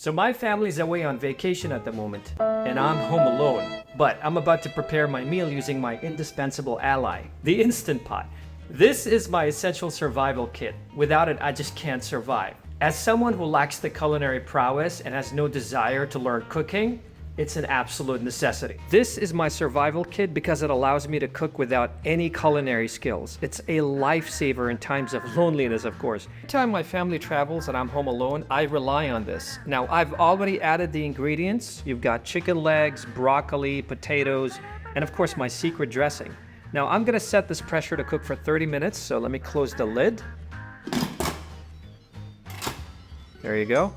So my family's away on vacation at the moment, and I'm home alone. But I'm about to prepare my meal using my indispensable ally, the Instant Pot. This is my essential survival kit. Without it, I just can't survive. As someone who lacks the culinary prowess and has no desire to learn cooking, it's an absolute necessity. This is my survival kit because it allows me to cook without any culinary skills. It's a lifesaver in times of loneliness, of course. Every time my family travels and I'm home alone, I rely on this. Now, I've already added the ingredients. You've got chicken legs, broccoli, potatoes, and of course my secret dressing. Now, I'm gonna set this pressure to cook for 30 minutes, so let me close the lid. There you go.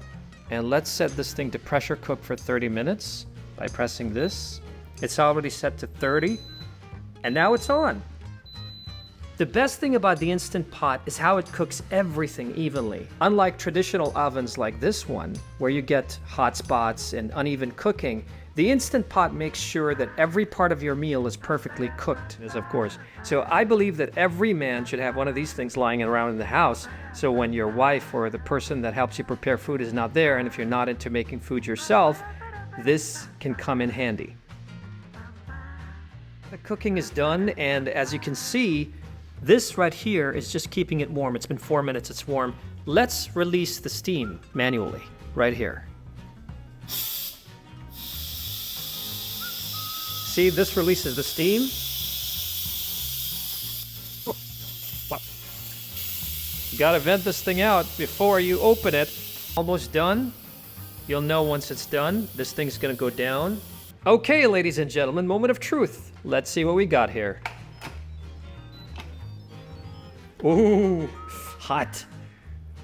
And let's set this thing to pressure cook for 30 minutes. By pressing this. It's already set to 30, and now it's on. The best thing about the Instant Pot is how it cooks everything evenly. Unlike traditional ovens like this one, where you get hot spots and uneven cooking, the Instant Pot makes sure that every part of your meal is perfectly cooked, of course. So I believe that every man should have one of these things lying around in the house, so when your wife or the person that helps you prepare food is not there, and if you're not into making food yourself, this can come in handy. The cooking is done, and as you can see, this right here is just keeping it warm. It's been 4 minutes, it's warm. Let's release the steam manually, right here. See, this releases the steam. You gotta vent this thing out before you open it. Almost done. You'll know once it's done. This thing's gonna go down. Okay, ladies and gentlemen, moment of truth. Let's see what we got here. Ooh, hot.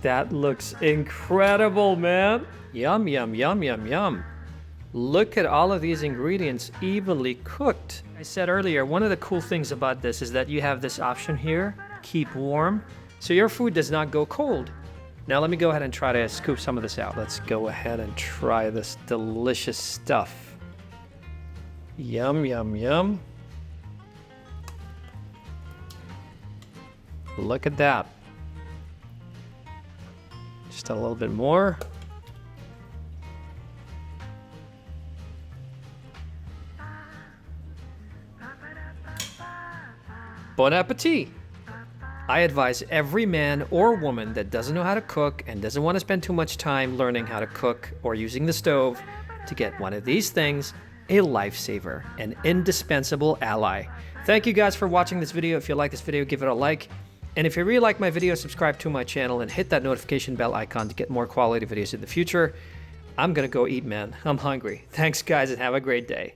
That looks incredible, man. Yum, yum, yum, yum, yum. Look at all of these ingredients evenly cooked. I said earlier, one of the cool things about this is that you have this option here, keep warm, so your food does not go cold. Now let me go ahead and try to scoop some of this out. Let's go ahead and try this delicious stuff. Yum, yum, yum. Look at that. Just a little bit more. Bon appetit! I advise every man or woman that doesn't know how to cook and doesn't want to spend too much time learning how to cook or using the stove to get one of these things, a lifesaver, an indispensable ally. Thank you guys for watching this video. If you like this video, give it a like. And if you really like my video, subscribe to my channel and hit that notification bell icon to get more quality videos in the future. I'm gonna go eat, man. I'm hungry. Thanks guys and have a great day.